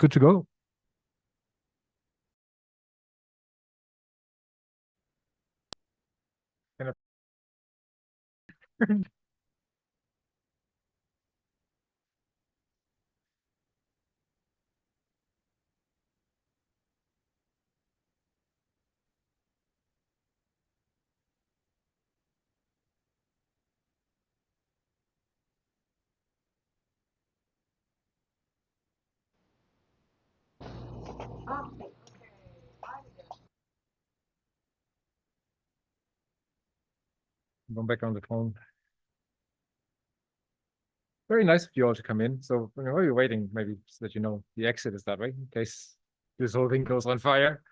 good to go. Going back on the phone. Very nice of you all to come in. So while you're waiting, maybe so that you know the exit is that way in case this whole thing goes on fire.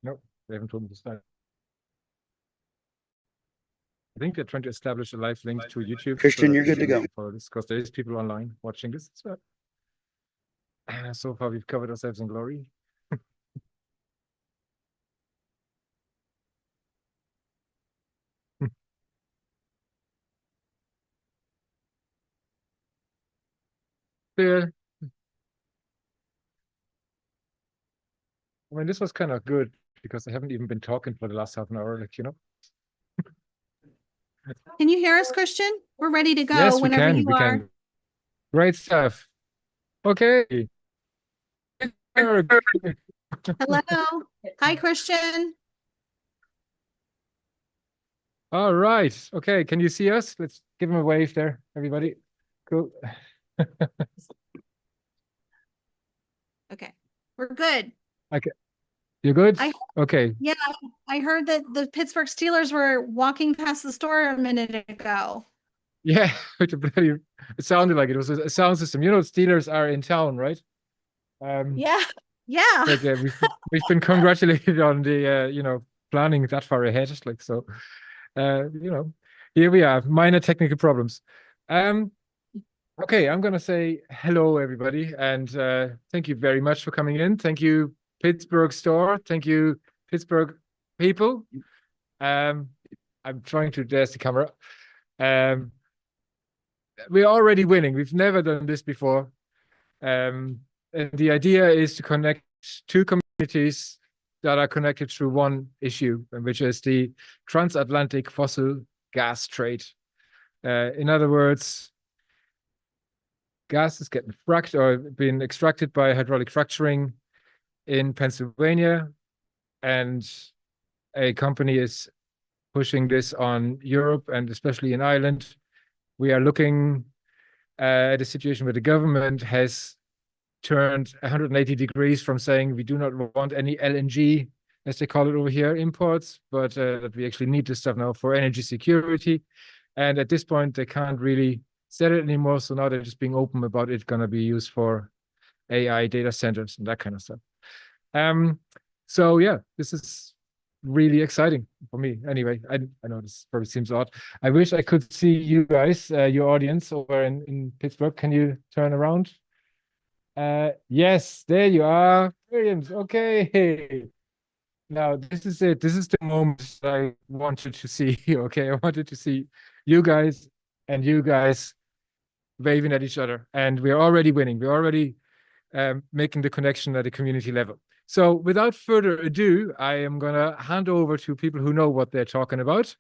No, they haven't told me to start. I think they're trying to establish a live link to YouTube. Christian, you're good to go. For this, because there is people online watching this. So far, we've covered ourselves in glory. Yeah. I mean, this was kind of good because I haven't even been talking for the last half an hour, like, you know. Can you hear us, Christian? We're ready to go. Yes, whenever we you are. can. Great stuff. Okay. Hello. Hi, Christian. All right. Okay. Can you see us? Let's give him a wave there, everybody. Cool. Okay. We're good. Okay. You're good? Okay. Yeah, I heard that the Pittsburgh Steelers were walking past the store a minute ago. Yeah, it sounded like it was a sound system. You know, Steelers are in town, right? Yeah. Like, we've been congratulated on the planning that far ahead. Like, so, here we are. Minor technical problems. Okay, I'm gonna say hello, everybody, and thank you very much for coming in. Thank you, Pittsburgh store. Thank you, Pittsburgh people. I'm trying to adjust the camera. We're already winning. We've never done this before. And the idea is to connect two communities that are connected through one issue, which is the transatlantic fossil gas trade. In other words, gas is getting fracked or being extracted by hydraulic fracturing in Pennsylvania, and a company is pushing this on Europe and especially in Ireland. We are looking at a situation where the government has turned 180 degrees from saying we do not want any LNG, as they call it over here, imports, but that we actually need this stuff now for energy security. And at this point, they can't really sell it anymore. So now they're just being open about it going to be used for AI data centers and that kind of stuff. So yeah, this is really exciting for me. Anyway, I know this probably seems odd. I wish I could see you guys, your audience over in Pittsburgh. Can you turn around? Yes, there you are. Brilliant. Okay. Now this is it. This is the moment I wanted to see. Okay, I wanted to see you guys and you guys waving at each other, and we're already winning. We're already making the connection at the community level. So without further ado, I am gonna hand over to people who know what they're talking about,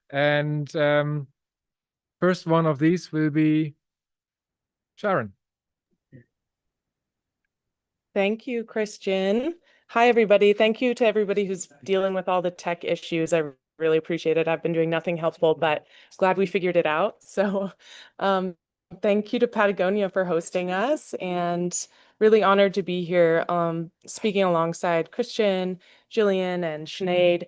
and first one of these will be Sharon. Thank you, Christian. Hi, everybody. Thank you to everybody who's dealing with all the tech issues. I really appreciate it. I've been doing nothing helpful, but glad we figured it out. So thank you to Patagonia for hosting us, and really honored to be here speaking alongside Christian, Jillian, and Sinead.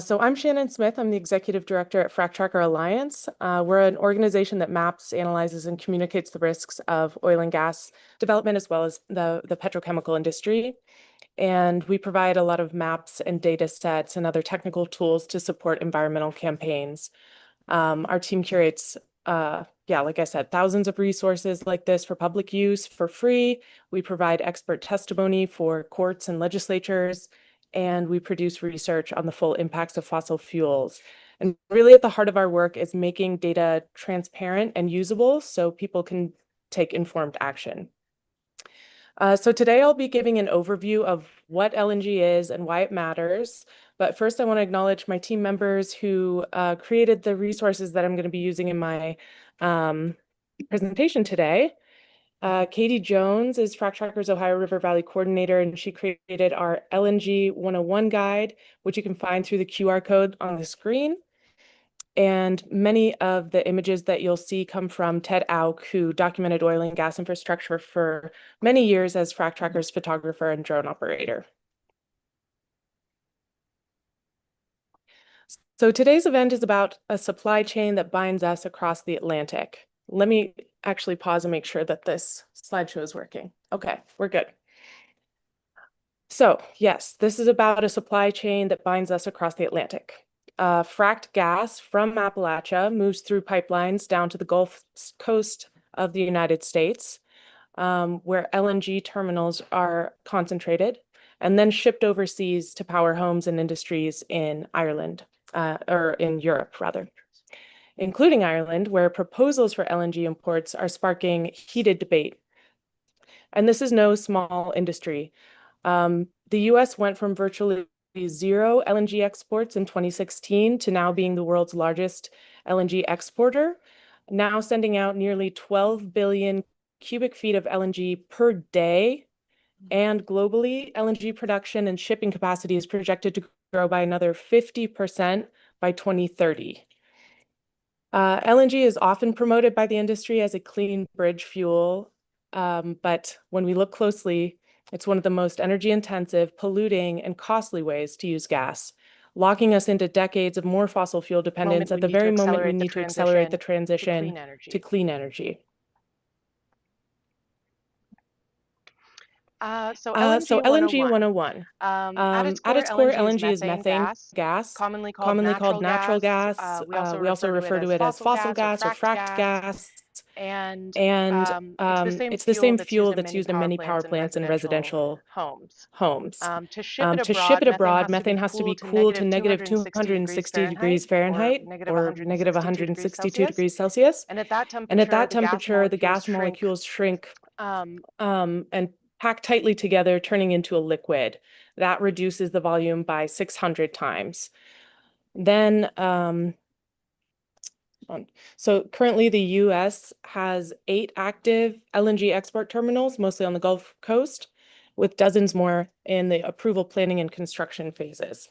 So I'm Shannon Smith. I'm the executive director at Frack Tracker Alliance. We're an organization that maps, analyzes, and communicates the risks of oil and gas development, as well as the petrochemical industry. And we provide a lot of maps and data sets and other technical tools to support environmental campaigns. Our team curates, like I said, thousands of resources like this for public use for free. We provide expert testimony for courts and legislatures, and we produce research on the full impacts of fossil fuels. And really at the heart of our work is making data transparent and usable so people can take informed action. So today I'll be giving an overview of what LNG is and why it matters. But first I want to acknowledge my team members who created the resources that I'm going to be using in my presentation today. Katie Jones is Frack Tracker's Ohio River Valley Coordinator, and she created our LNG 101 guide, which you can find through the QR code on the screen. And many of the images that you'll see come from Ted Auk, who documented oil and gas infrastructure for many years as Frack Tracker's photographer and drone operator. So today's event is about a supply chain that binds us across the Atlantic. Let me actually pause and make sure that this slideshow is working. Okay, we're good. So yes, this is about a supply chain that binds us across the Atlantic. Fracked gas from Appalachia moves through pipelines down to the Gulf Coast of the United States, where LNG terminals are concentrated, and then shipped overseas to power homes and industries in Ireland, or in Europe, rather, including Ireland, where proposals for LNG imports are sparking heated debate. And this is no small industry. The US went from virtually 0 LNG exports in 2016 to now being the world's largest LNG exporter, now sending out nearly 12 billion cubic feet of LNG per day. And globally, LNG production and shipping capacity is projected to grow by another 50% by 2030. LNG is often promoted by the industry as a clean bridge fuel, but when we look closely, it's one of the most energy intensive, polluting, and costly ways to use gas, locking us into decades of more fossil fuel dependence at the very moment we need to accelerate the transition to clean energy. So LNG 101. At its core, LNG is methane gas, commonly called natural gas. We also refer to it as fossil gas or fracked gas. And it's the same fuel that's used in many power plants and residential homes. To ship it abroad, methane has to be cooled to negative 260 degrees Fahrenheit or negative 162 degrees Celsius. And at that temperature, the gas molecules shrink and pack tightly together, turning into a liquid. That reduces the volume by 600 times. Then, so currently the US has 8 active LNG export terminals, mostly on the Gulf Coast, with dozens more in the approval, planning, and construction phases.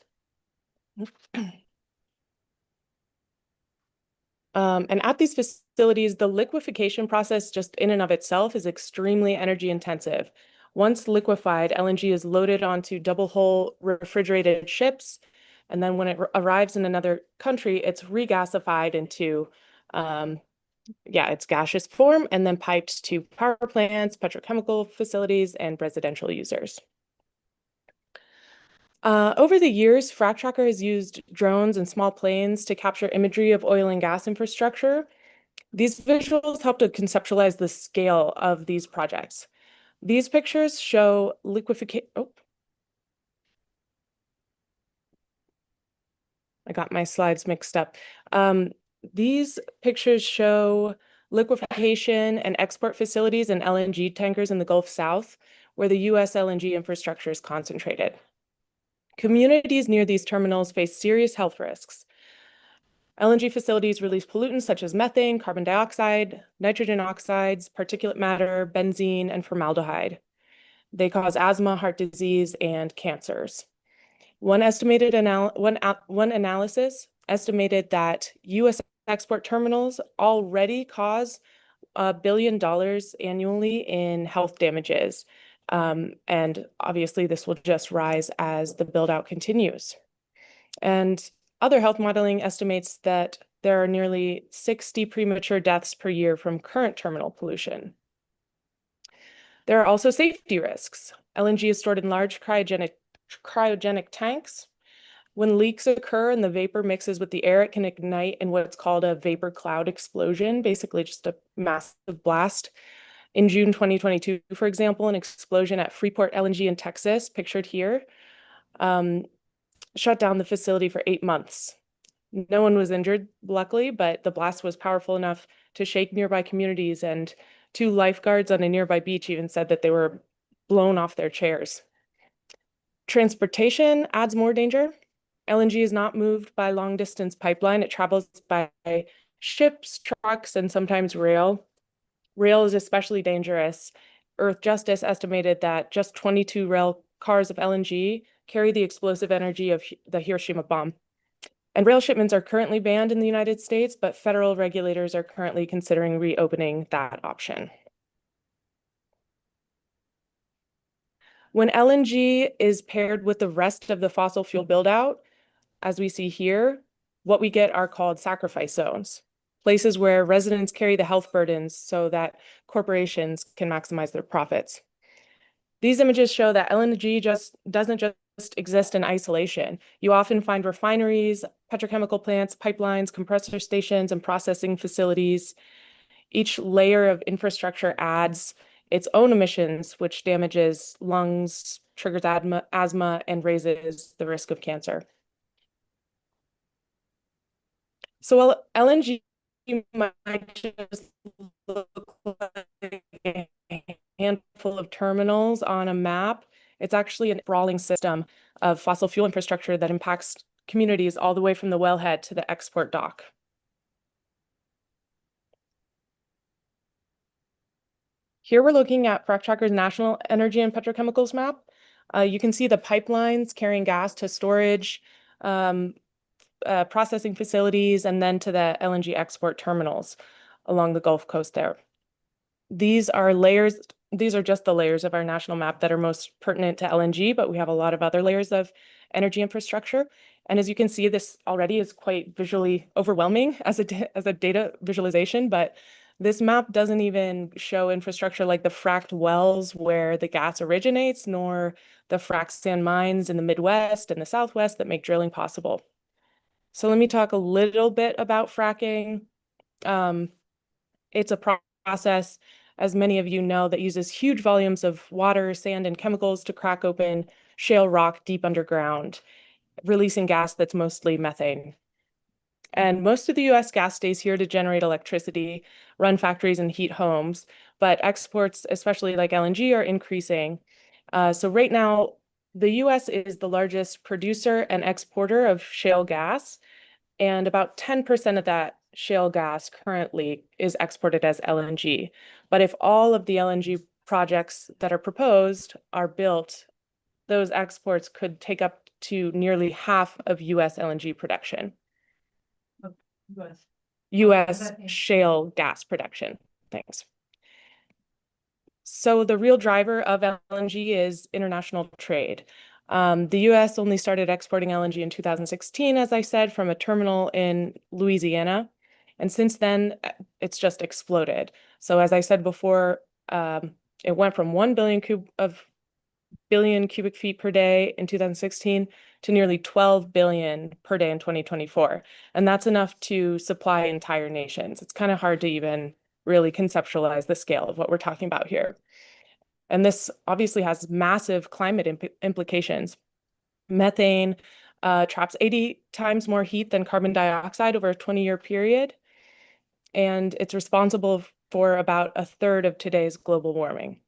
And at these facilities, the liquefaction process just in and of itself is extremely energy intensive. Once liquefied, LNG is loaded onto double-hull refrigerated ships, and then when it arrives in another country, it's regasified into, its gaseous form, and then piped to power plants, petrochemical facilities, and residential users. Over the years, Frack Tracker has used drones and small planes to capture imagery of oil and gas infrastructure. These visuals help to conceptualize the scale of these projects. These pictures show liquefaction. Oh, I got my slides mixed up. These pictures show liquefaction and export facilities and LNG tankers in the Gulf South, where the US LNG infrastructure is concentrated. Communities near these terminals face serious health risks. LNG facilities release pollutants such as methane, carbon dioxide, nitrogen oxides, particulate matter, benzene, and formaldehyde. They cause asthma, heart disease, and cancers. One analysis estimated that US export terminals already cause $1 billion annually in health damages. And obviously this will just rise as the build out continues. And other health modeling estimates that there are nearly 60 premature deaths per year from current terminal pollution. There are also safety risks. LNG is stored in large cryogenic tanks. When leaks occur and the vapor mixes with the air, it can ignite in what's called a vapor cloud explosion, basically just a massive blast. In June 2022, for example, an explosion at Freeport LNG in Texas, pictured here, shut down the facility for 8 months. No one was injured, luckily, but the blast was powerful enough to shake nearby communities, and 2 lifeguards on a nearby beach even said that they were blown off their chairs. Transportation adds more danger. LNG is not moved by long-distance pipeline. It travels by ships, trucks, and sometimes rail. Rail is especially dangerous. Earth Justice estimated that just 22 rail cars of LNG carry the explosive energy of the Hiroshima bomb. And rail shipments are currently banned in the United States, but federal regulators are currently considering reopening that option. When LNG is paired with the rest of the fossil fuel buildout, as we see here, what we get are called sacrifice zones, places where residents carry the health burdens so that corporations can maximize their profits. These images show that LNG doesn't just exist in isolation. You often find refineries, petrochemical plants, pipelines, compressor stations, and processing facilities. Each layer of infrastructure adds its own emissions, which damages lungs, triggers asthma, and raises the risk of cancer. So while LNG might just look like a handful of terminals on a map, it's actually a sprawling system of fossil fuel infrastructure that impacts communities all the way from the wellhead to the export dock. Here we're looking at Frac Tracker's National Energy and Petrochemicals map. You can see the pipelines carrying gas to storage, processing facilities, and then to the LNG export terminals along the Gulf Coast there. These are just the layers of our national map that are most pertinent to LNG, but we have a lot of other layers of energy infrastructure. And as you can see, this already is quite visually overwhelming as a data visualization, but this map doesn't even show infrastructure like the fracked wells where the gas originates, nor the fracked sand mines in the Midwest and the Southwest that make drilling possible. So let me talk a little bit about fracking. It's a process, as many of you know, that uses huge volumes of water, sand, and chemicals to crack open shale rock deep underground, releasing gas that's mostly methane. And most of the US gas stays here to generate electricity, run factories, and heat homes, but exports, especially like LNG, are increasing. So right now, the US is the largest producer and exporter of shale gas, and about 10% of that shale gas currently is exported as LNG. But if all of the LNG projects that are proposed are built, those exports could take up to nearly half of US LNG production. US shale gas production. Thanks. So the real driver of LNG is international trade. The US only started exporting LNG in 2016, as I said, from a terminal in Louisiana. And since then, it's just exploded. So as I said before, it went from 1 billion cubic feet per day in 2016 to nearly 12 billion per day in 2024. And that's enough to supply entire nations. It's kind of hard to even really conceptualize the scale of what we're talking about here. And this obviously has massive climate implications. Methane traps 80 times more heat than carbon dioxide over a 20-year period. And it's responsible for about a third of today's global warming.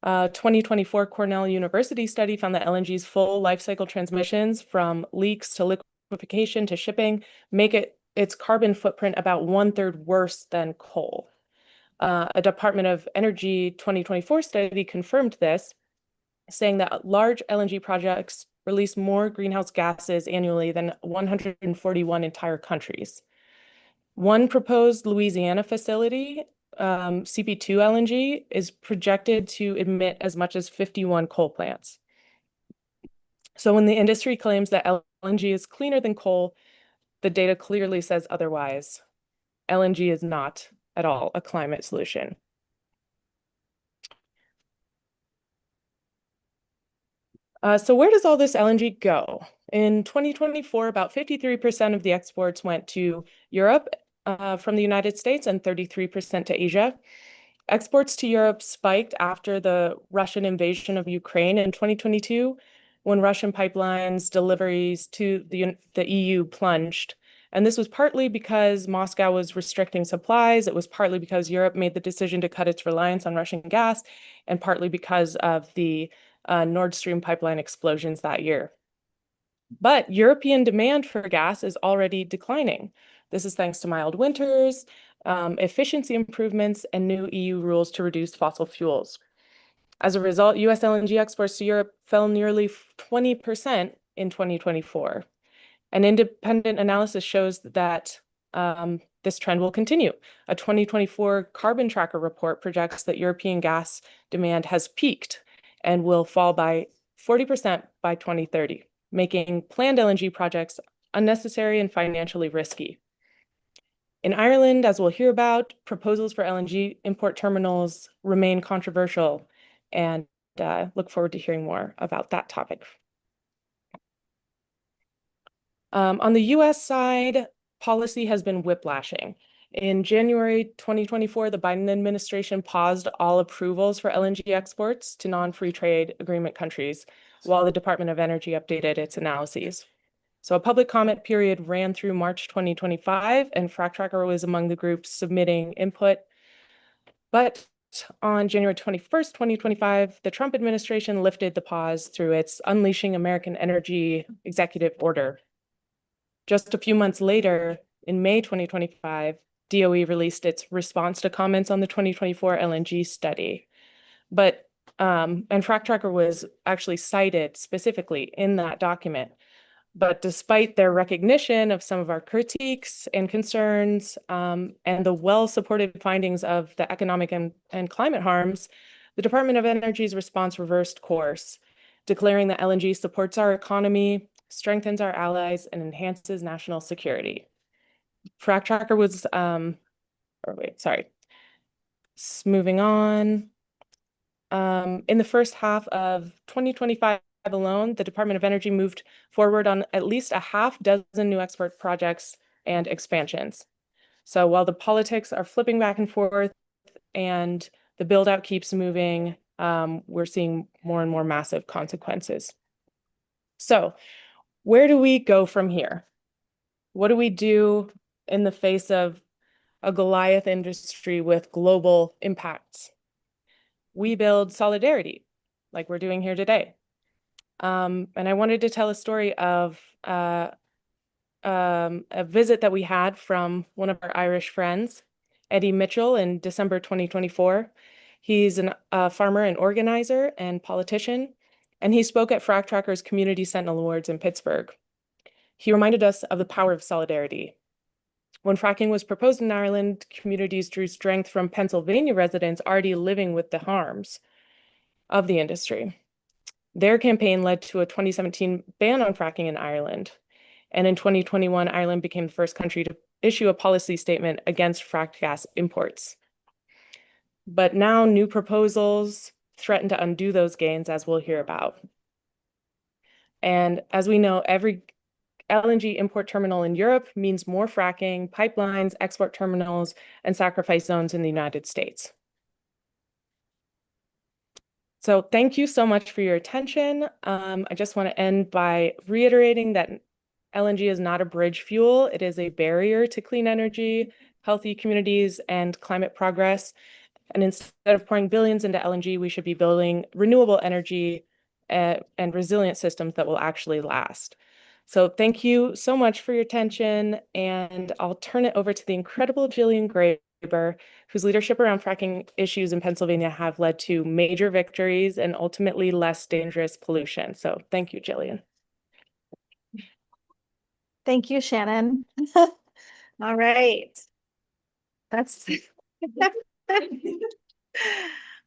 2024 Cornell University study found that LNG's full life cycle transmissions from leaks to liquefaction to shipping make its carbon footprint about 1/3 worse than coal. A Department of Energy 2024 study confirmed this, saying that large LNG projects release more greenhouse gases annually than 141 entire countries. One proposed Louisiana facility, CP2 LNG, is projected to emit as much as 51 coal plants. So when the industry claims that LNG is cleaner than coal, the data clearly says otherwise. LNG is not at all a climate solution. So where does all this LNG go? In 2024, about 53% of the exports went to Europe from the United States and 33% to Asia. Exports to Europe spiked after the Russian invasion of Ukraine in 2022 when Russian pipelines deliveries to the EU plunged. And this was partly because Moscow was restricting supplies. It was partly because Europe made the decision to cut its reliance on Russian gas, and partly because of the Nord Stream pipeline explosions that year. But European demand for gas is already declining. This is thanks to mild winters, efficiency improvements, and new EU rules to reduce fossil fuels. As a result, US LNG exports to Europe fell nearly 20% in 2024. An independent analysis shows that this trend will continue. A 2024 carbon tracker report projects that European gas demand has peaked and will fall by 40% by 2030, making planned LNG projects unnecessary and financially risky. In Ireland, as we'll hear about, proposals for LNG import terminals remain controversial, and look forward to hearing more about that topic. On the US side, policy has been whiplashing. In January 2024, the Biden administration paused all approvals for LNG exports to non-free trade agreement countries, while the Department of Energy updated its analyses. So a public comment period ran through March 2025, and Frack Tracker was among the groups submitting input. But on January 21st, 2025, the Trump administration lifted the pause through its Unleashing American Energy executive order. Just a few months later, in May 2025, DOE released its response to comments on the 2024 LNG study. But and Frack Tracker was actually cited specifically in that document. But despite their recognition of some of our critiques and concerns, and the well-supported findings of the economic and climate harms, the Department of Energy's response reversed course, declaring that LNG supports our economy, strengthens our allies, and enhances national security. Frack Tracker was, moving on. In the first half of 2025 alone, the Department of Energy moved forward on at least a half dozen new export projects and expansions. So while the politics are flipping back and forth and the build out keeps moving, we're seeing more and more massive consequences. So where do we go from here? What do we do in the face of a Goliath industry with global impacts? We build solidarity, like we're doing here today. And I wanted to tell a story of a visit that we had from one of our Irish friends, Eddie Mitchell, in December 2024. He's a farmer and organizer and politician, and he spoke at Frack Tracker's Community Sentinel Awards in Pittsburgh. He reminded us of the power of solidarity. When fracking was proposed in Ireland, communities drew strength from Pennsylvania residents already living with the harms of the industry. Their campaign led to a 2017 ban on fracking in Ireland. And in 2021, Ireland became the first country to issue a policy statement against fracked gas imports. But now new proposals threaten to undo those gains, as we'll hear about. And as we know, every LNG import terminal in Europe means more fracking, pipelines, export terminals, and sacrifice zones in the United States. So thank you so much for your attention. I just want to end by reiterating that LNG is not a bridge fuel. It is a barrier to clean energy, healthy communities, and climate progress. And instead of pouring billions into LNG, we should be building renewable energy and resilient systems that will actually last. So thank you so much for your attention, and I'll turn it over to the incredible Jillian Graber, whose leadership around fracking issues in Pennsylvania have led to major victories and ultimately less dangerous pollution. So thank you, Jillian. Thank you, Shannon. All right. That's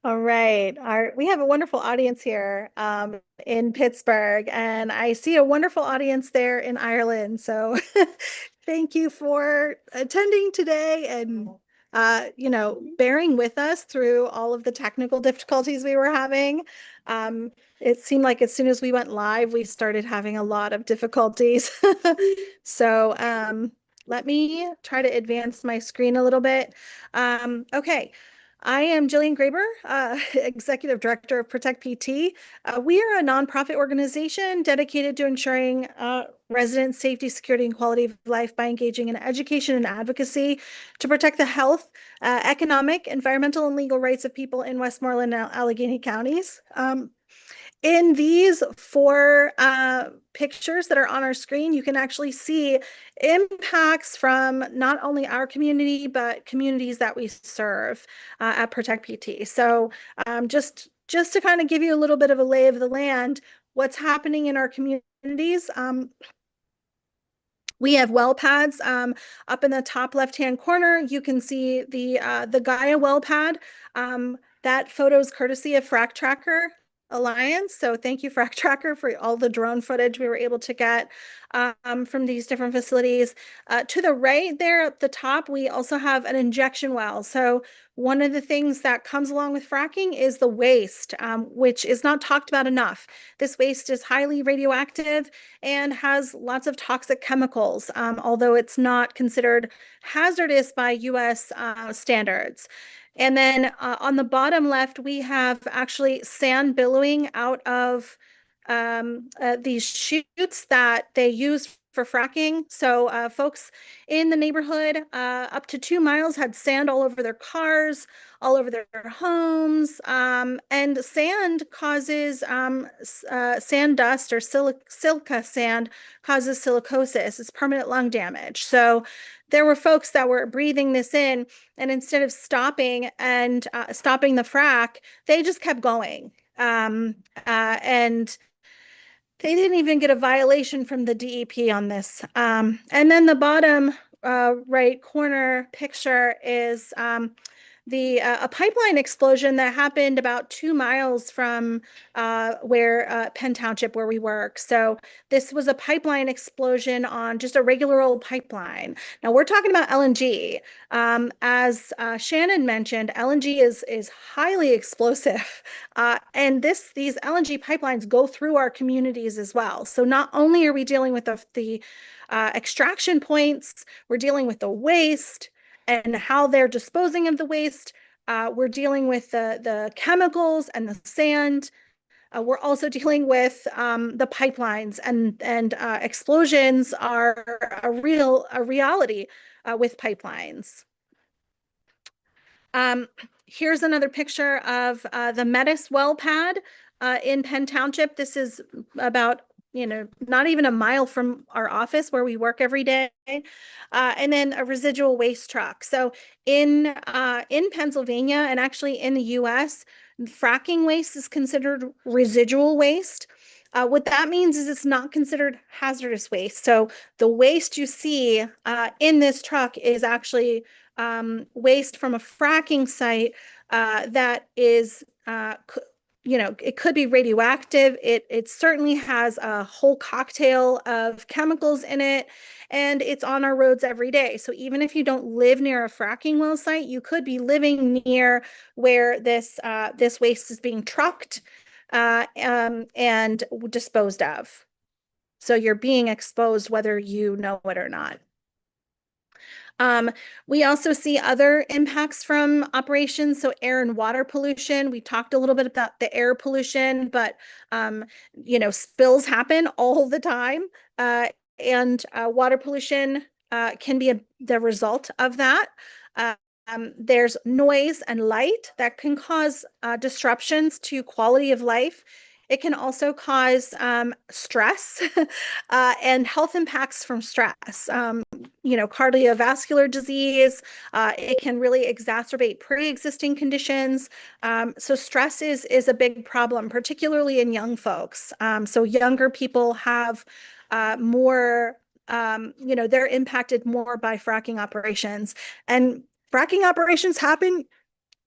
all right. We have a wonderful audience here in Pittsburgh, and I see a wonderful audience there in Ireland. So thank you for attending today and bearing with us through all of the technical difficulties we were having. It seemed like as soon as we went live, we started having a lot of difficulties. So let me try to advance my screen a little bit. Okay. I am Jillian Graber, Executive Director of Protect PT. We are a nonprofit organization dedicated to ensuring resident safety, security, and quality of life by engaging in education and advocacy to protect the health, economic, environmental, and legal rights of people in Westmoreland and Allegheny counties. In these four pictures that are on our screen, you can actually see impacts from not only our community, but communities that we serve at Protect PT. So just to kind of give you a little bit of a lay of the land, what's happening in our communities. We have well pads up in the top left-hand corner. You can see the Gaia well pad. That photo is courtesy of Frack Tracker Alliance. So thank you, Frack Tracker, for all the drone footage we were able to get from these different facilities. To the right there at the top, we also have an injection well. So one of the things that comes along with fracking is the waste, which is not talked about enough. This waste is highly radioactive and has lots of toxic chemicals, although it's not considered hazardous by US standards. And then on the bottom left, we have actually sand billowing out of these chutes that they use for fracking. So folks in the neighborhood up to 2 miles had sand all over their cars, all over their homes. And sand causes sand dust or silica sand causes silicosis. It's permanent lung damage. So there were folks that were breathing this in, and instead of stopping and stopping the frack, they just kept going. And they didn't even get a violation from the DEP on this. And then the bottom right corner picture is a pipeline explosion that happened about 2 miles from where Penn Township, where we work. So this was a pipeline explosion on just a regular old pipeline. Now we're talking about LNG. As Shannon mentioned, LNG is highly explosive, and these LNG pipelines go through our communities as well. So not only are we dealing with the extraction points, we're dealing with the waste and how they're disposing of the waste. We're dealing with the chemicals and the sand. We're also dealing with the pipelines, and explosions are a reality with pipelines. Here's another picture of the Metis well pad in Penn Township. This is about not even a mile from our office where we work every day. And then a residual waste truck. So in Pennsylvania, and actually in the US, fracking waste is considered residual waste. What that means is it's not considered hazardous waste. So the waste you see in this truck is actually waste from a fracking site that is it could be radioactive. It certainly has a whole cocktail of chemicals in it, and it's on our roads every day. So even if you don't live near a fracking well site, you could be living near where this waste is being trucked and disposed of. So you're being exposed whether you know it or not. We also see other impacts from operations, so air and water pollution. We talked a little bit about the air pollution, but spills happen all the time, and water pollution can be the result of that. There's noise and light that can cause disruptions to quality of life. It can also cause stress and health impacts from stress. Cardiovascular disease. It can really exacerbate pre-existing conditions. So stress is a big problem, particularly in young folks. So younger people have more, they're impacted more by fracking operations. And fracking operations happen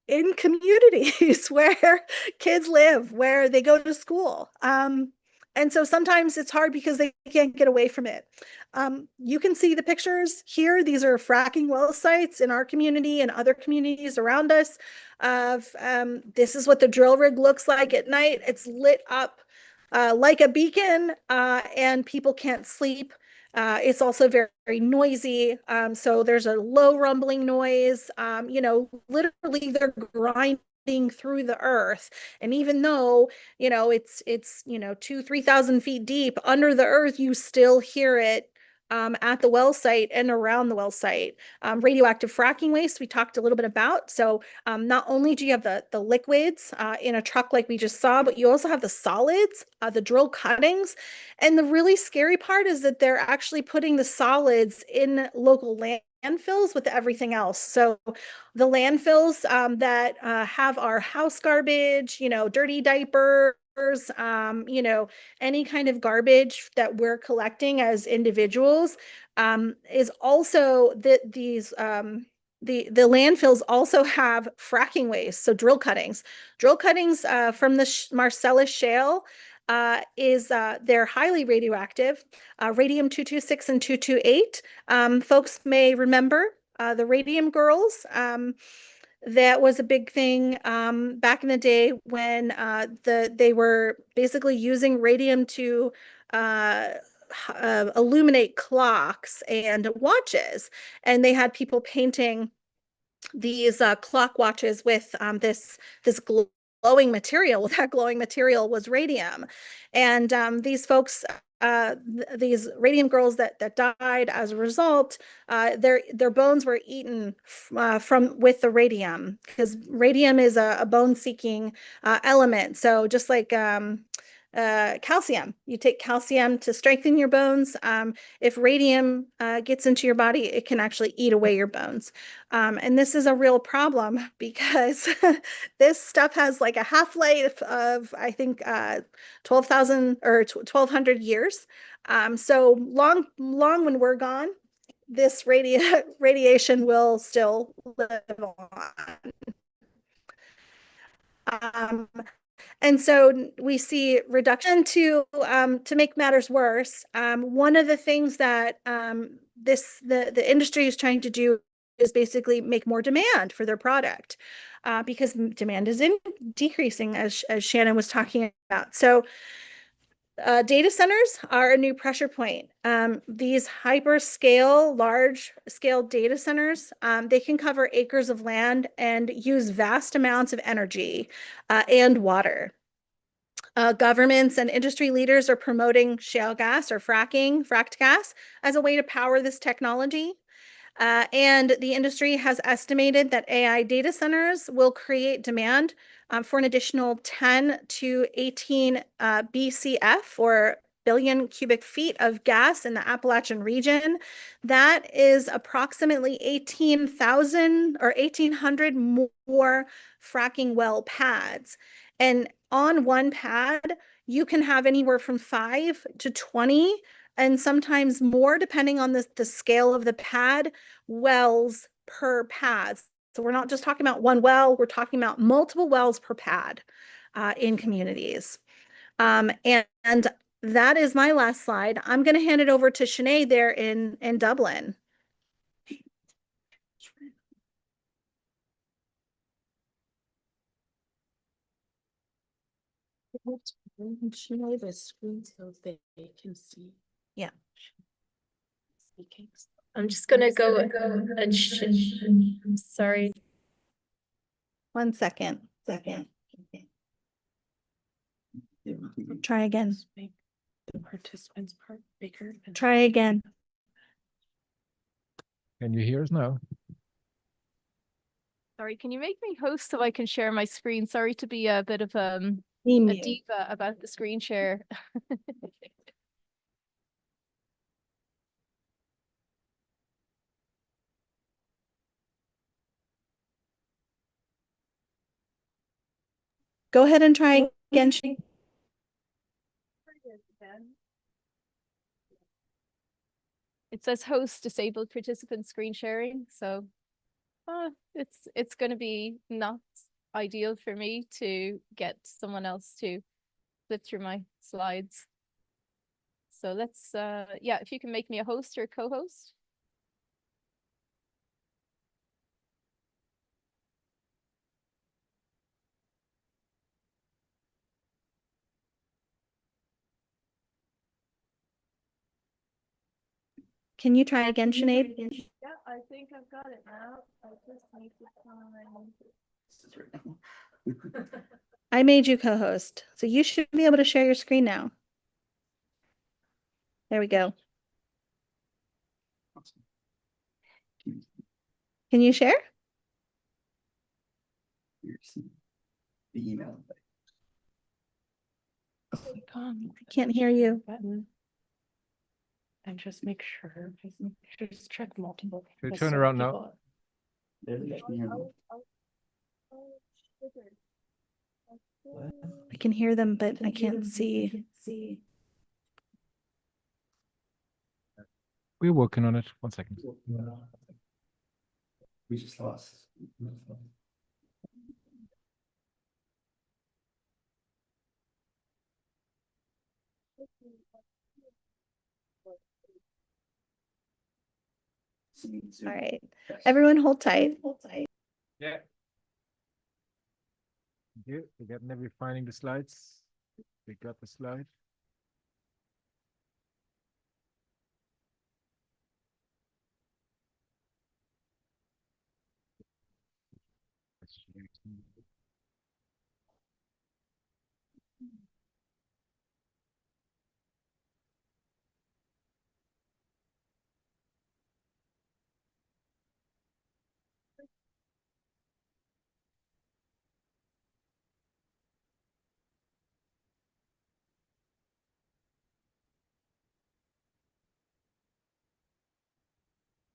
in communities where kids live, where they go to school. And so sometimes it's hard because they can't get away from it. You can see the pictures here. These are fracking well sites in our community and other communities around us. This is what the drill rig looks like at night. It's lit up like a beacon, and people can't sleep. It's also very, very noisy. So there's a low rumbling noise. Literally they're grinding through the earth. And even though, it's 2,000-3,000 feet deep under the earth, you still hear it at the well site and around the well site. Radioactive fracking waste, we talked a little bit about. So not only do you have the liquids in a truck like we just saw, but you also have the solids, the drill cuttings. And the really scary part is that they're actually putting the solids in local landfills with everything else. So the landfills that have our house garbage, dirty diapers, any kind of garbage that we're collecting as individuals, is also the landfills also have fracking waste, so drill cuttings. Drill cuttings from the Marcellus Shale they're highly radioactive, radium 226 and 228. Folks may remember the radium girls. That was a big thing back in the day when they were basically using radium to illuminate clocks and watches, and they had people painting these clock watches with this glowing material. Well, that glowing material was radium, and these folks, these radium girls that died as a result, their bones were eaten from with the radium, because radium is a bone seeking element. So just like calcium, you take calcium to strengthen your bones. If radium gets into your body, it can actually eat away your bones. And this is a real problem because this stuff has like a half-life of, I think, 12,000 or 1,200 years. So long when we're gone, this radiation will still live on. And so we see reduction to make matters worse. One of the things that the industry is trying to do is basically make more demand for their product, because demand is decreasing, as Shannon was talking about. So data centers are a new pressure point. These large scale data centers, they can cover acres of land and use vast amounts of energy and water. Governments and industry leaders are promoting shale gas or fracked gas, as a way to power this technology. And the industry has estimated that AI data centers will create demand for an additional 10 to 18 BCF, or billion cubic feet of gas in the Appalachian region. That is approximately 18,000 or 1,800 more fracking well pads. And on one pad, you can have anywhere from 5 to 20, and sometimes more, depending on the scale of the pad, wells per pad. So we're not just talking about one well, we're talking about multiple wells per pad in communities. And that is my last slide. I'm going to hand it over to Sinead there in Dublin. Sinead, the screen so they can see. Yeah. I'm just gonna go and sorry. 1 second. Try again. Make the participants part bigger. Try again. Can you hear us now? Sorry, can you make me host so I can share my screen? Sorry to be a bit of a diva about the screen share. Go ahead and try again. It says host disabled participant screen sharing, so it's going to be not ideal for me to get someone else to flip through my slides. So let's yeah, if you can make me a host or co-host. Can you try again, Sinead? Yeah, I think I've got it now. I just need to find. I made you co-host, so you should be able to share your screen now. There we go. Can you share? The email. I can't hear you. Button. And just make sure, just check multiple. Okay, because turn some around now. people- There they can hear me. I can hear them, but I can't see. We're working on it. 1 second. We just lost. All right, everyone hold tight. Yeah. Thank you. We're getting there. We're finding the slides. We got the slide.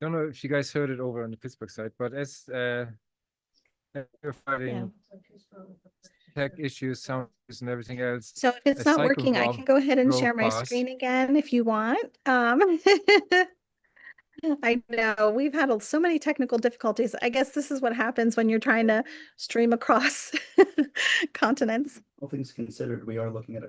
Don't know if you guys heard it over on the Pittsburgh side, but as we're fighting tech issues, sound issues, and everything else, So if it's a not cycle working, I bomb can go ahead and drove share my past. screen again if you want. I know we've had so many technical difficulties. I guess this is what happens when you're trying to stream across continents. All things considered, we are looking at a.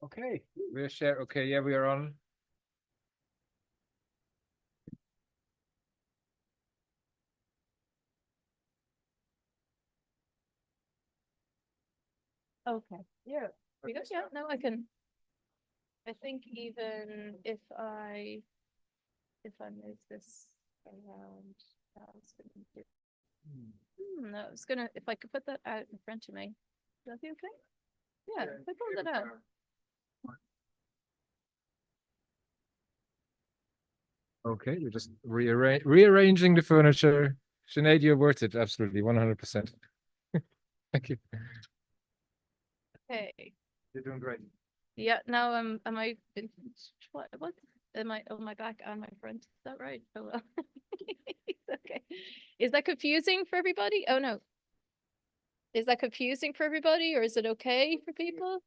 Okay, we're share. Okay, yeah, we are on. Okay, yeah, we good, yeah, no, I can. I think even if I move this around, that's gonna do. No, it's gonna, if I could put that out in front of me, would that be okay? Yeah, if I pull that out. Okay, we're just rearranging the furniture. Sinead, you're worth it, absolutely, 100%. Thank you. Okay, You're doing great. yeah, now am I, what am I on my back and my front? Is that right? Oh, well. Okay. Is that confusing for everybody? Oh, no. Is that confusing for everybody or is it okay for people?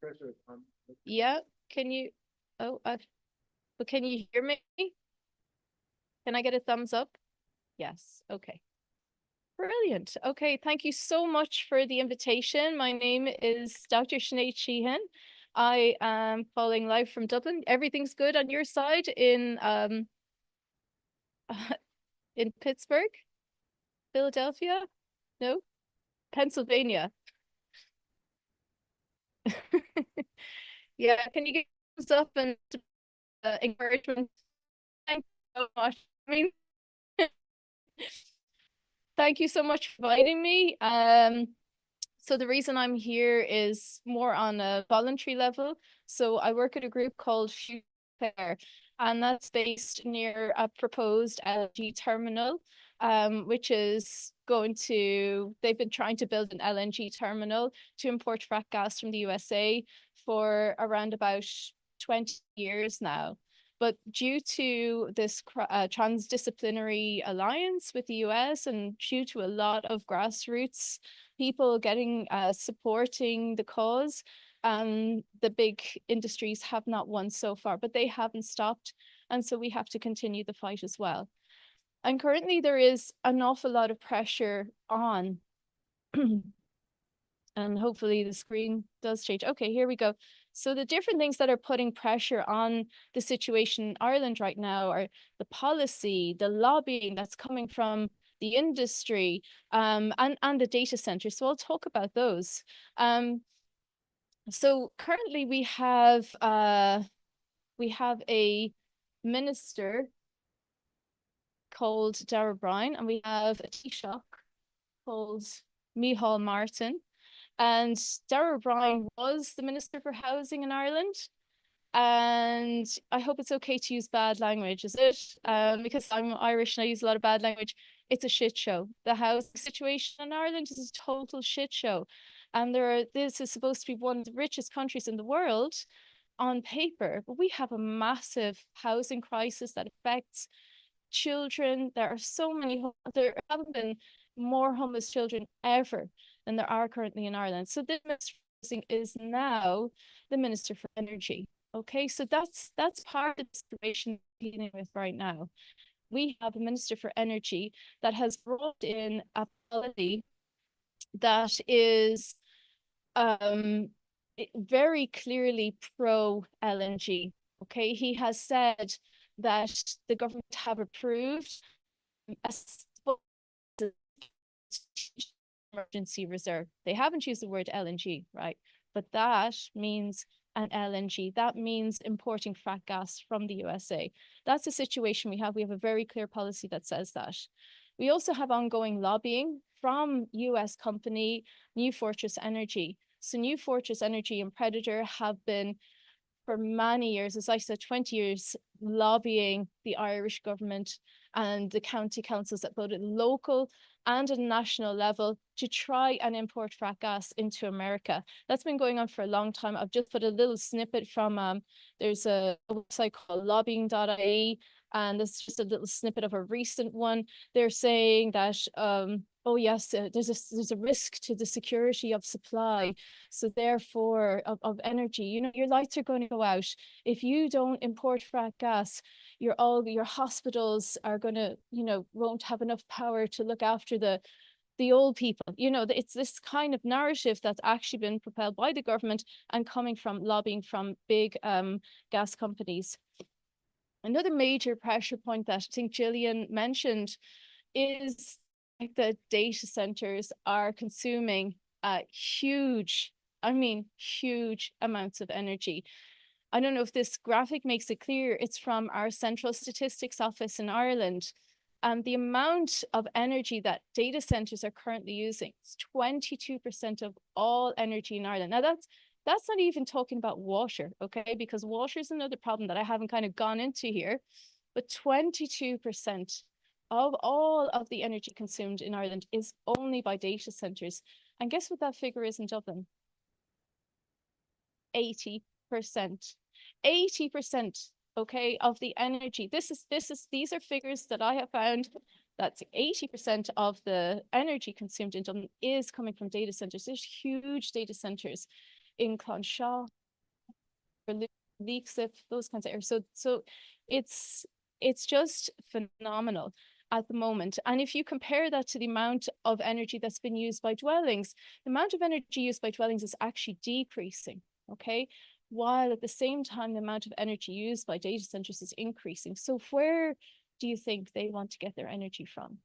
Yeah, can you, oh, but can you hear me? Can I get a thumbs up? Yes, okay. Brilliant. Okay, thank you so much for the invitation. My name is Dr. Sinead Sheehan. I am calling live from Dublin. Everything's good on your side in Pittsburgh, Philadelphia? No? Pennsylvania. Yeah, can you give thumbs up and encouragement? Thank you so much. I mean, thank you so much for inviting me. So the reason I'm here is more on a voluntary level. So I work at a group called Shale, and that's based near a proposed LNG terminal, which is going to, they've been trying to build an LNG terminal to import frack gas from the USA for around about 20 years now. But due to this transdisciplinary alliance with the US and due to a lot of grassroots people getting supporting the cause, the big industries have not won so far, but they haven't stopped. And so we have to continue the fight as well. And currently there is an awful lot of pressure on, and hopefully the screen does change. Okay, here we go. So the different things that are putting pressure on the situation in Ireland right now are the policy, the lobbying that's coming from the industry, and the data centers. So I'll talk about those. So currently we have a minister called Darragh O'Brien, and we have a Taoiseach called Micheál Martin. And Darragh O'Brien was the Minister for Housing in Ireland. And I hope it's okay to use bad language, is it? Because I'm Irish and I use a lot of bad language. It's a shit show. The housing situation in Ireland is a total shit show. And this is supposed to be one of the richest countries in the world on paper, but we have a massive housing crisis that affects children. There are so many, there haven't been more homeless children ever than there are currently in Ireland. So this minister is now the Minister for Energy. Okay, so that's part of the situation we're dealing with right now. We have a Minister for Energy that has brought in a policy that is very clearly pro LNG. Okay, he has said that the government have approved a emergency reserve. They haven't used the word LNG, right? But that means an LNG. That means importing fracked gas from the USA. That's the situation we have. We have a very clear policy that says that. We also have ongoing lobbying from US company New Fortress Energy. So New Fortress Energy and Predator have been, for many years, as I said, 20 years, lobbying the Irish government and the county councils at both a local and a national level to try and import fracked gas into America. That's been going on for a long time. I've just put a little snippet from, there's a website called lobbying.ie, and this is just a little snippet of a recent one. They're saying that, oh yes, there's a risk to the security of supply. So therefore of energy, you know, your lights are going to go out. If you don't import fracked gas, your hospitals are going to, you know, won't have enough power to look after the old people. You know, it's this kind of narrative that's actually been propelled by the government and coming from lobbying from big gas companies. Another major pressure point that I think Gillian mentioned is like the data centers are consuming huge amounts of energy. I don't know if this graphic makes it clear. It's from our Central Statistics Office in Ireland. The amount of energy that data centers are currently using is 22% of all energy in Ireland. Now that's not even talking about water, okay? Because water is another problem that I haven't kind of gone into here, but 22% of all of the energy consumed in Ireland is only by data centers. And guess what that figure is in Dublin? 80%. 80%, okay, of the energy. These are figures that I have found. That's 80% of the energy consumed in Dublin is coming from data centers. There's huge data centers in Clonshaw, Leixlip, those kinds of areas. So it's just phenomenal at the moment. And if you compare that to the amount of energy that's been used by dwellings, the amount of energy used by dwellings is actually decreasing, okay? While at the same time, the amount of energy used by data centers is increasing. So where do you think they want to get their energy from?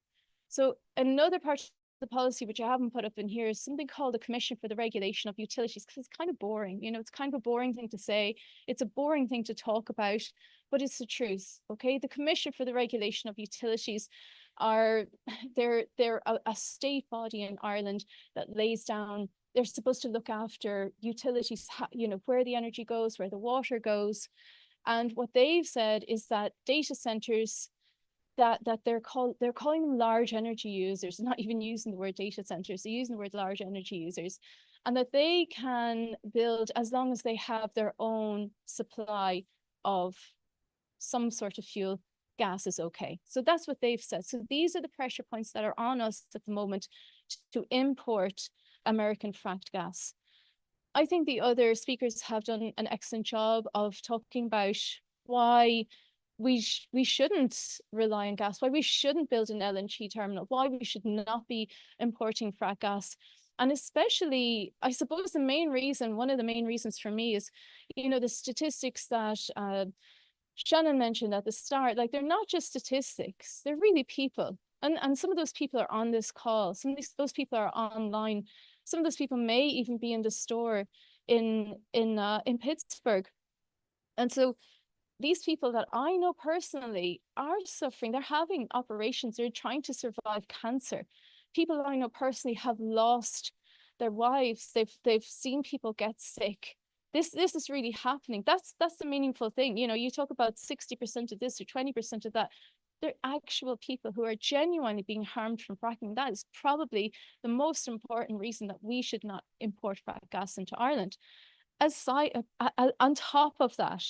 So another part of the policy, which I haven't put up in here, is something called the Commission for the Regulation of Utilities, because it's kind of boring. You know, it's kind of a boring thing to say. It's a boring thing to talk about, but it's the truth, okay? The Commission for the Regulation of Utilities they're a state body in Ireland that lays down. They're supposed to look after utilities, you know, where the energy goes, where the water goes. And what they've said is that data centers, that they're calling them large energy users, not even using the word data centers, they're using the word large energy users, and that they can build as long as they have their own supply of some sort of fuel. Gas is okay. So that's what they've said. So these are the pressure points that are on us at the moment to import American fracked gas. I think the other speakers have done an excellent job of talking about why we shouldn't rely on gas, why we shouldn't build an LNG terminal, why we should not be importing fracked gas. And especially, I suppose one of the main reasons for me is, you know, the statistics that Shannon mentioned at the start, like they're not just statistics, they're really people. And some of those people are on this call. Some of those people are online. Some of those people may even be in the store in Pittsburgh. And so these people that I know personally are suffering. They're having operations. They're trying to survive cancer. People I know personally have lost their wives. They've seen people get sick. This is really happening. That's the meaningful thing. You know, you talk about 60% of this or 20% of that. They're actual people who are genuinely being harmed from fracking. That is probably the most important reason that we should not import fracked gas into Ireland. Aside, on top of that,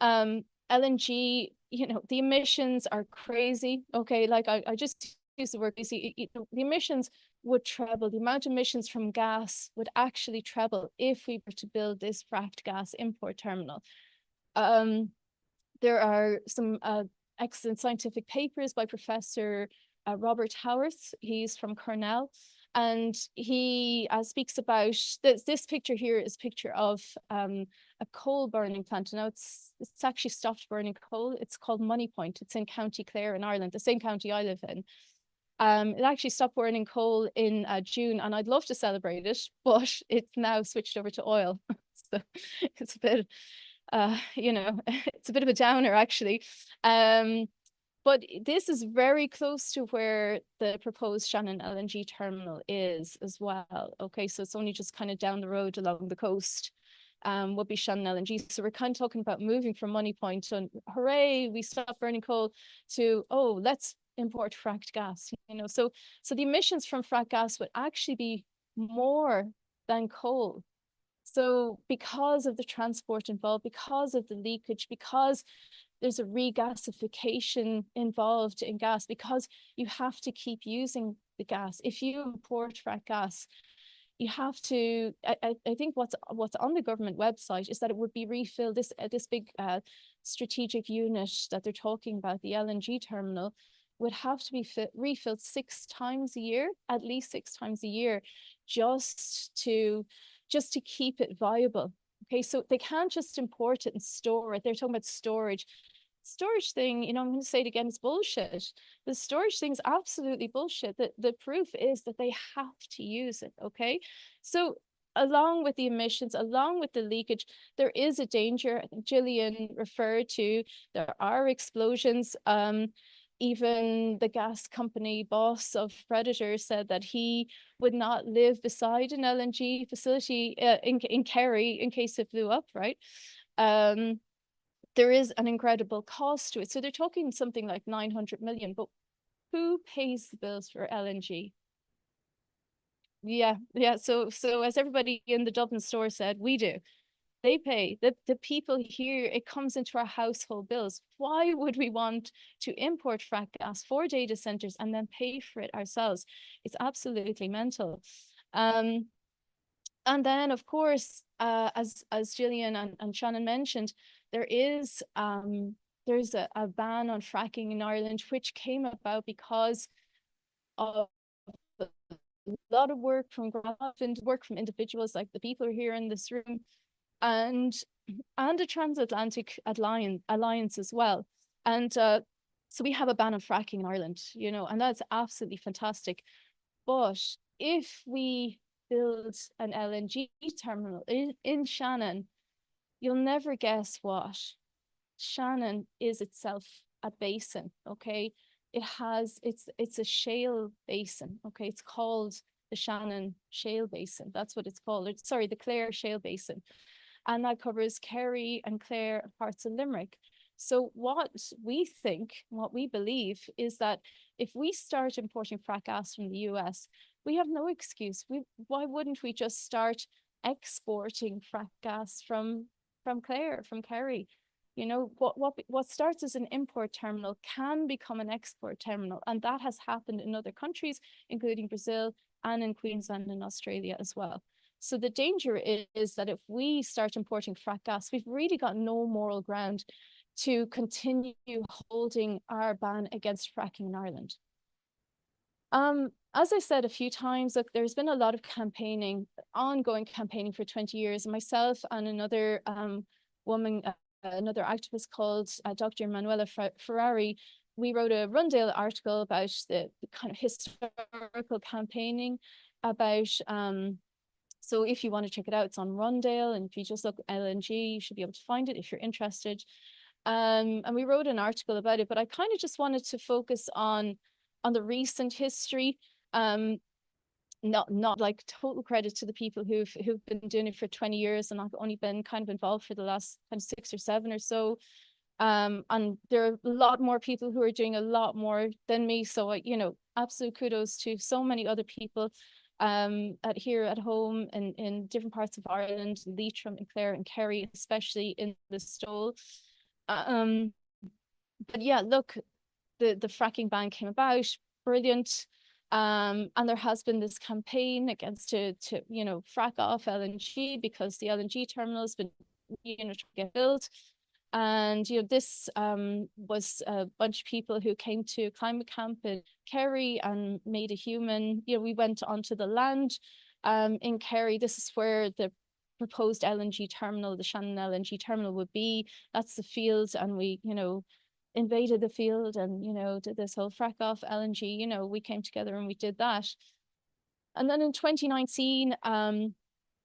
LNG, you know, the emissions are crazy. Okay, like I just use the word crazy. You know, the emissions would treble. The amount of emissions from gas would actually treble if we were to build this fracked gas import terminal. There are some excellent scientific papers by Professor Robert Howarth. He's from Cornell. And he speaks about this picture here is a picture of a coal burning plant. Now it's actually stopped burning coal. It's called Moneypoint. It's in County Clare in Ireland, the same county I live in. It actually stopped burning coal in June, and I'd love to celebrate it, but it's now switched over to oil. So it's a bit, you know, it's a bit of a downer actually. But this is very close to where the proposed Shannon LNG terminal is as well. Okay, so it's only just kind of down the road along the coast would be Shannon LNG. So we're kind of talking about moving from Moneypoint and hooray, we stopped burning coal to, oh, let's import fracked gas. You know, so the emissions from fracked gas would actually be more than coal. So because of the transport involved, because of the leakage, because there's a regasification involved in gas, because you have to keep using the gas. If you import fracked gas, you have to, I think what's on the government website is that it would be refilled, this big strategic unit that they're talking about, the LNG terminal, would have to be refilled 6 times a year, at least 6 times a year, just to keep it viable. Okay, so they can't just import it and store it. They're talking about storage. Storage thing, you know, I'm going to say it again, it's bullshit. The storage thing is absolutely bullshit. The proof is that they have to use it, okay? So along with the emissions, along with the leakage, there is a danger. I think Gillian referred to, there are explosions. Even the gas company boss of Predator said that he would not live beside an LNG facility in Kerry in case it blew up, right? There is an incredible cost to it. So they're talking something like 900 million, but who pays the bills for LNG? Yeah. So as everybody in the Dublin store said, we do. They pay. The people here, it comes into our household bills. Why would we want to import fracked gas for data centers and then pay for it ourselves? It's absolutely mental. And then, of course, as Gillian and Shannon mentioned, there's a ban on fracking in Ireland, which came about because of a lot of work from individuals like the people here in this room, and a transatlantic alliance as well. And so we have a ban on fracking in Ireland, you know, and that's absolutely fantastic. But if we build an LNG terminal in Shannon, you'll never guess what. Shannon is itself a basin, okay? It's a shale basin, okay? It's called the Shannon Shale Basin. That's what it's called. Sorry, the Clare Shale Basin. And that covers Kerry and Clare and parts of Limerick. So what we believe is that if we start importing fracked gas from the US, we have no excuse. Why wouldn't we just start exporting fracked gas from Clare, from Kerry? You know, what starts as an import terminal can become an export terminal. And that has happened in other countries, including Brazil and in Queensland and Australia as well. So the danger is that if we start importing fracked gas, we've really got no moral ground to continue holding our ban against fracking in Ireland. As I said a few times, look, there's been a lot of campaigning, ongoing campaigning for 20 years. Myself and another woman, another activist called Dr. Manuela Ferrari, we wrote a Rundale article about the kind of historical campaigning about, so if you want to check it out, it's on Rundale, and if you just look at LNG, you should be able to find it if you're interested. And we wrote an article about it, but I kind of just wanted to focus on the recent history. Not like total credit to the people who've been doing it for 20 years, and I've only been kind of involved for the last kind of 6 or 7 or so. And there are a lot more people who are doing a lot more than me. So you know, absolute kudos to so many other people here at home and in different parts of Ireland, Leitrim and Clare and Kerry, especially in the Stole. But yeah, look, the fracking ban came about, brilliant. And there has been this campaign against to you know, frack off LNG because the LNG terminal has been, you know, to get built. And you know, this was a bunch of people who came to climate camp in Kerry and made a human, you know, we went onto the land in Kerry. This is where the proposed LNG terminal, the Shannon LNG terminal, would be. That's the field, and we, you know, invaded the field and, you know, did this whole frack off LNG. You know, we came together and we did that. And then in 2019,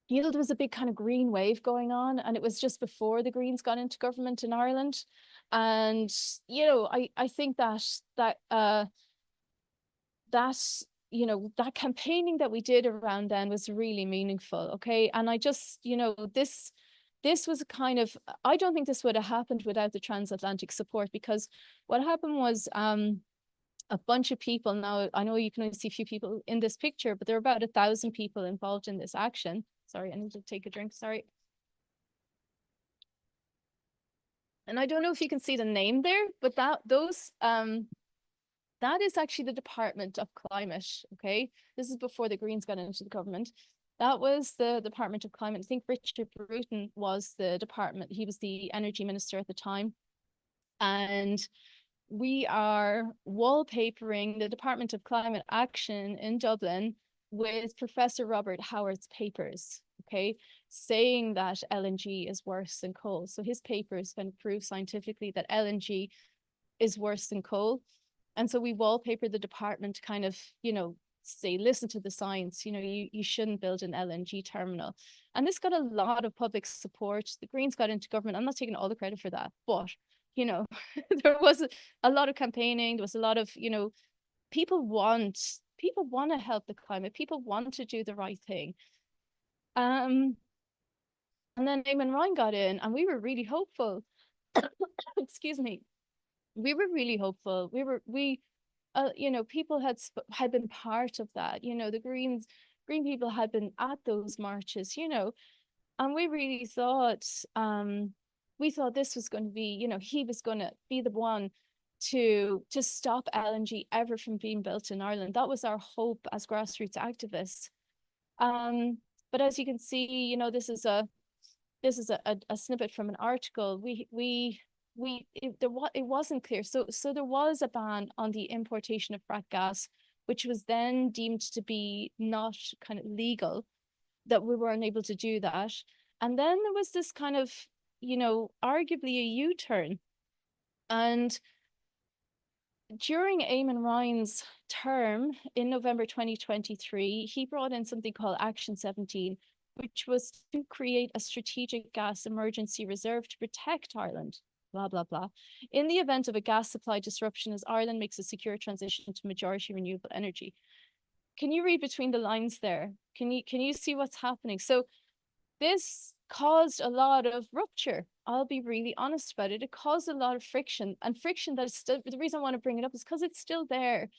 you know, there was a big kind of green wave going on, and it was just before the Greens got into government in Ireland. And you know, I think that you know, that campaigning that we did around then was really meaningful. Okay, and I just, you know, this was a kind of, I don't think this would have happened without the transatlantic support, because what happened was a bunch of people. Now I know you can only see a few people in this picture, but there are about 1,000 people involved in this action. Sorry, I need to take a drink, sorry. And I don't know if you can see the name there, but that is actually the Department of Climate, okay? This is before the Greens got into the government. That was the Department of Climate. I think Richard Bruton was the department, he was the energy minister at the time. And we are wallpapering the Department of Climate Action in Dublin with Professor Robert Howard's papers, okay, saying that LNG is worse than coal. So his papers can prove scientifically that LNG is worse than coal. And so we wallpaper the department to kind of, you know, say, listen to the science, you know, you shouldn't build an LNG terminal. And this got a lot of public support. The Greens got into government. I'm not taking all the credit for that, but, you know, there was a lot of campaigning. There was a lot of, you know, people want to help the climate. People want to do the right thing. And then Eamon Ryan got in, and we were really hopeful. Excuse me. We were really hopeful. You know, people had been part of that. You know, the green people had been at those marches, you know, and we really thought, we thought this was going to be, you know, he was going to be the one to stop LNG ever from being built in Ireland. That was our hope as grassroots activists. But as you can see, you know, this is a snippet from an article. It wasn't clear. So there was a ban on the importation of fracked gas, which was then deemed to be not kind of legal, that we weren't able to do that. And then there was this kind of, you know, arguably a U-turn. And during Eamon Ryan's term in November 2023, he brought in something called Action 17, which was to create a strategic gas emergency reserve to protect Ireland, blah, blah, blah, in the event of a gas supply disruption as Ireland makes a secure transition to majority renewable energy. Can you read between the lines there? Can you see what's happening? So this caused a lot of rupture. I'll be really honest about it. It caused a lot of friction, and friction that is still, the reason I want to bring it up is because it's still there.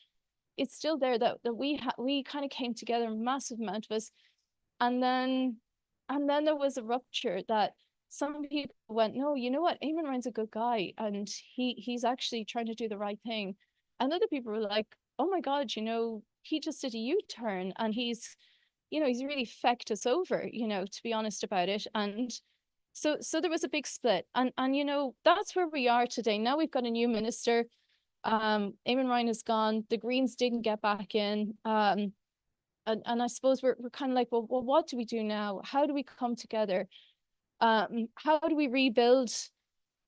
It's still there that we kind of came together, a massive amount of us. And then there was a rupture that some people went, no, you know what? Eamon Ryan's a good guy, and he's actually trying to do the right thing. And other people were like, oh my God, you know, he just did a U-turn, and he's, you know, he's really fecked us over, you know, to be honest about it. And so there was a big split. And you know, that's where we are today. Now we've got a new minister. Eamon Ryan is gone. The Greens didn't get back in. And I suppose we're kind of like, well, what do we do now? How do we come together? How do we rebuild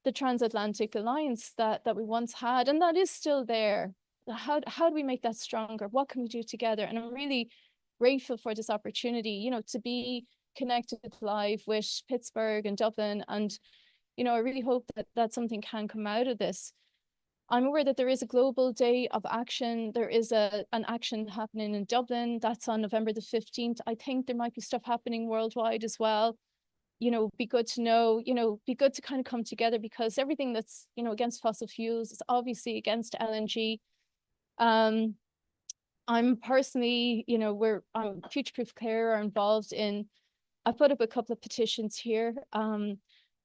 the transatlantic alliance that we once had, and that is still there. How do we make that stronger? What can we do together? And I'm really grateful for this opportunity, you know, to be connected live with Pittsburgh and Dublin. And, you know, I really hope that something can come out of this. I'm aware that there is a global day of action. There is an action happening in Dublin. That's on November the 15th. I think there might be stuff happening worldwide as well. You know, be good to know, you know, be good to kind of come together, because everything that's, you know, against fossil fuels is obviously against LNG. I'm personally, you know, Future Proof Clare are involved in, I put up a couple of petitions here.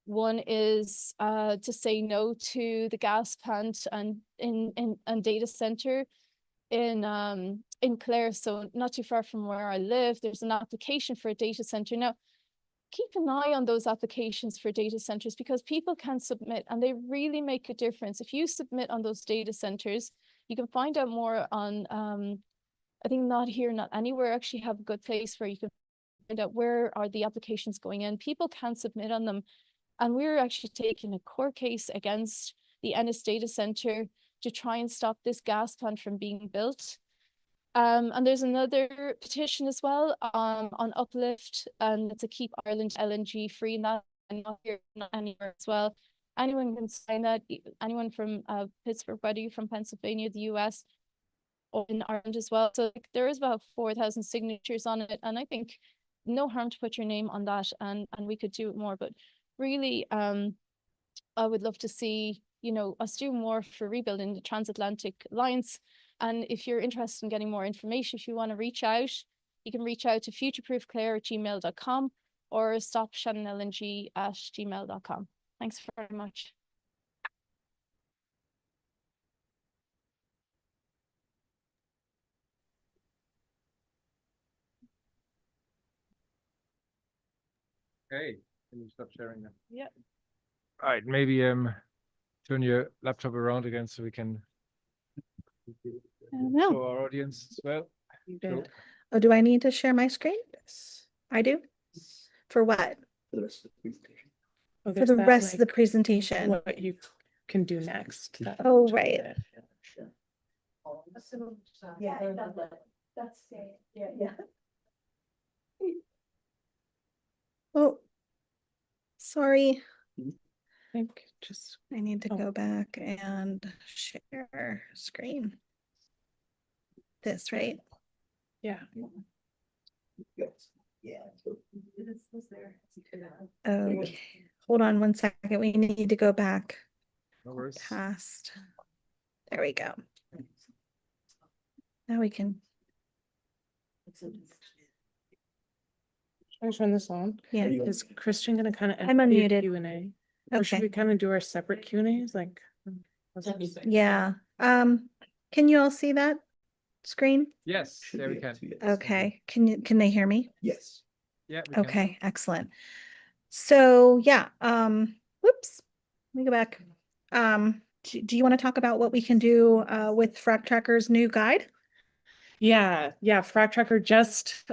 One is to say no to the gas plant and data center in Clare, so not too far from where I live. There's an application for a data center. Now, keep an eye on those applications for data centers, because people can submit and they really make a difference. If you submit on those data centers, you can find out more on, I think Not Here, Not Anywhere actually have a good place where you can find out where are the applications going in. People can submit on them. And we're actually taking a court case against the Ennis data center to try and stop this gas plant from being built. And there's another petition as well on Uplift, and it's a Keep Ireland LNG Free, and that Not Here, Not Anywhere as well. Anyone can sign that, anyone from Pittsburgh, whether you're from Pennsylvania, the US, or in Ireland as well. So like, there is about 4,000 signatures on it, and I think no harm to put your name on that, and we could do it more. But really, I would love to see, you know, us do more for rebuilding the transatlantic alliance. And if you're interested in getting more information, if you want to reach out, you can reach out to futureproofclare@gmail.com or stopshannonlng@gmail.com. Thanks very much. Okay, can you stop sharing now? Yeah. All right, maybe turn your laptop around again so we can No. show our audience as well. You Cool. did. Oh, do I need to share my screen? I do? For what? For the rest of the presentation. Oh, For there's the that, rest of the like, presentation? what you can do next. Oh, right. Yeah, that's, yeah. Oh, sorry. I think just, I need to Oh. go back and share screen. This, right? yeah. Yes. Yeah. Okay, hold on one second. We need to go back No worries. past. There we go. Now we can, Should I turn this on? yeah, Is Christian gonna kind of? I'm unmuted. Q&A? Or should we okay, kind of do our separate Q&As? Like. yeah. Can you all see that screen? Yes, Should there we be can. able to, yes. Okay, can they hear me? Yes. Yeah, we can. Okay, excellent. So yeah, whoops, let me go back. Do you want to talk about what we can do with Frack Tracker's new guide? Yeah, Frack Tracker just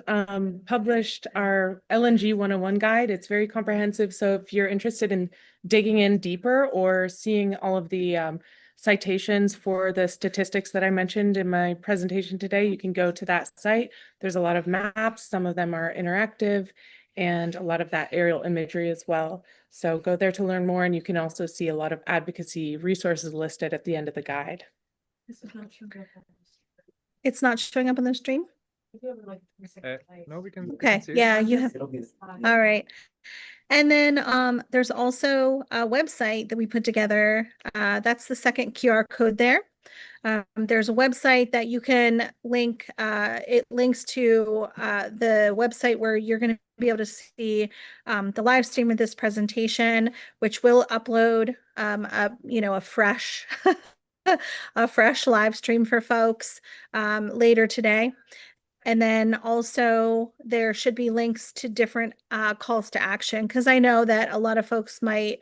published our LNG 101 guide. It's very comprehensive. So if you're interested in digging in deeper or seeing all of the citations for the statistics that I mentioned in my presentation today, you can go to that site. There's a lot of maps. Some of them are interactive and a lot of that aerial imagery as well. So go there to learn more, and you can also see a lot of advocacy resources listed at the end of the guide. It's not showing up on the stream? No, we can Okay, see it. yeah, you have, It'll be. all right. And then there's also a website that we put together. That's the second QR code there. There's a website that you can link. It links to the website where you're going to be able to see the live stream of this presentation, which will upload a fresh a fresh live stream for folks later today. And then also there should be links to different calls to action, because I know that a lot of folks might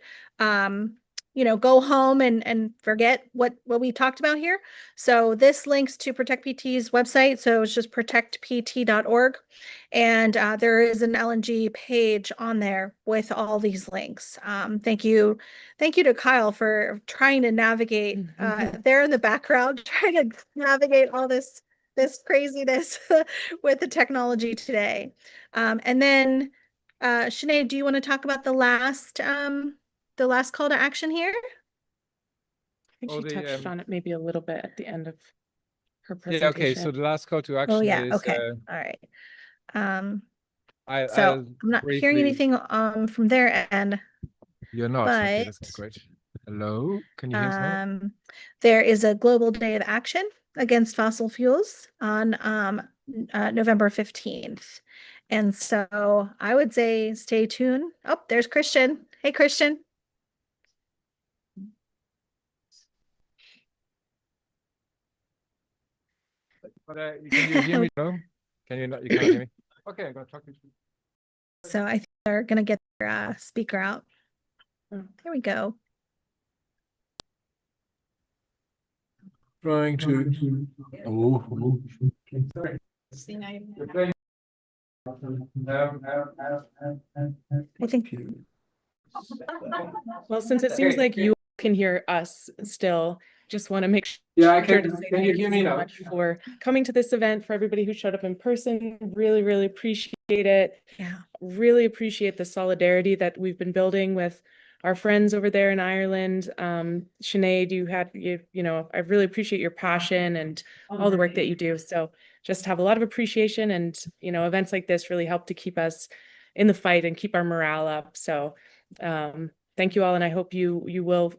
go home and forget what we talked about here. So this links to Protect PT's website. So it's just protectpt.org. And there is an LNG page on there with all these links. Thank you to Kyle for trying to navigate there in the background, trying to navigate all this craziness with the technology today. And then Sinead, do you want to talk about the last call to action here? I think she touched on it maybe a little bit at the end of her presentation. Yeah, okay, so the last call to action is okay. All right. So I'll I'm not briefly... hearing anything from their end. You're not, but, okay, that's great. Hello, can you hear us now? There is a global day of action against fossil fuels on November 15th. And so I would say stay tuned. Oh, there's Christian. Hey, Christian. But can you hear me? No? Can you not? You can't hear me? Okay, I'm going to talk to you. So I think they're going to get their speaker out. Oh, there we go. Trying to. I think. Well, since it seems like you can hear us still, just want to make sure I to can. say Can you hear me now? much for coming to this event, for everybody who showed up in person. Really, really appreciate it. Yeah. Really appreciate the solidarity that we've been building with our friends over there in Ireland. Sinead, I really appreciate your passion and all the work that you do. So just have a lot of appreciation, and events like this really help to keep us in the fight and keep our morale up. So thank you all, and I hope you will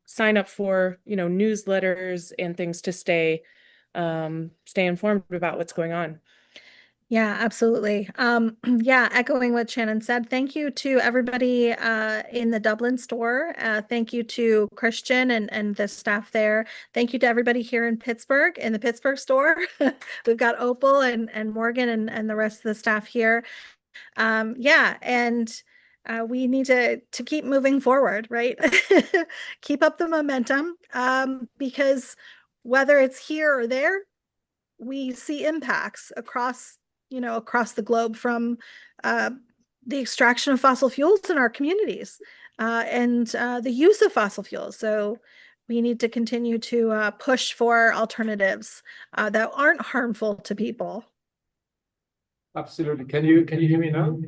sign up for newsletters and things to stay informed about what's going on. Yeah, absolutely. Yeah, echoing what Shannon said, thank you to everybody in the Dublin store. Thank you to Christian and the staff there. Thank you to everybody here in Pittsburgh, in the Pittsburgh store. We've got Opal and Morgan and the rest of the staff here. Yeah, and we need to keep moving forward, right? Keep up the momentum, because whether it's here or there, we see impacts across the globe from the extraction of fossil fuels in our communities and the use of fossil fuels. So we need to continue to push for alternatives that aren't harmful to people. Absolutely. Can you hear me now?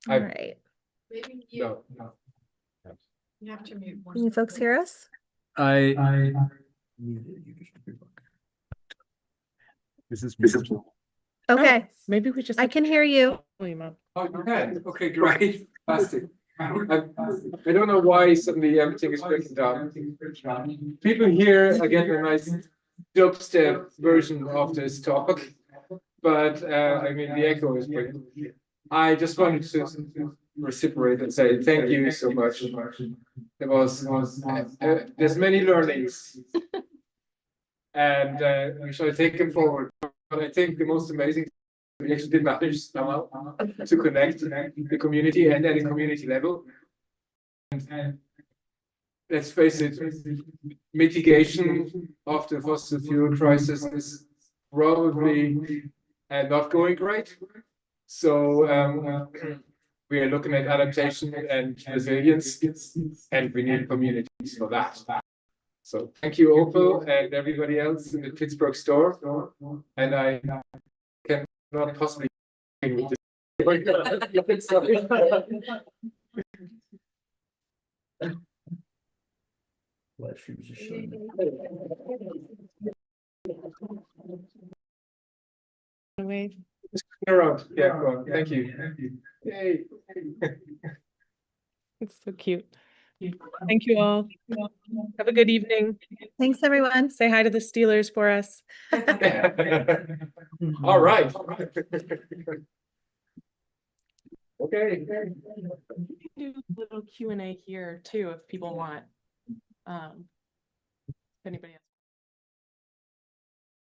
All right. No. You have to mute one. Can you folks hear us? This is Okay. Oh, maybe we just I can hear you. Oh, you can? Okay, great. Fantastic. I don't know why suddenly everything is breaking down. People here are getting a nice dubstep version of this talk, but I mean the echo is brilliant. I just wanted to reciprocate and say thank you so much. It was there's many learnings, and we shall take them forward. But I think the most amazing, we actually did manage somehow to connect the community and at a community level. And let's face it, mitigation of the fossil fuel crisis is probably not going great. So we are looking at adaptation and resilience, and we need communities for that. So thank you, Opal, and everybody else in the Pittsburgh store. And I cannot possibly. Glad she was a Shannon. Wave. Around. Yeah, go on. Thank you. Yay. It's so cute. Thank you all. Have a good evening. Thanks, everyone. Say hi to the Steelers for us. All right. Okay. Do a little Q&A here too, if people want. If anybody else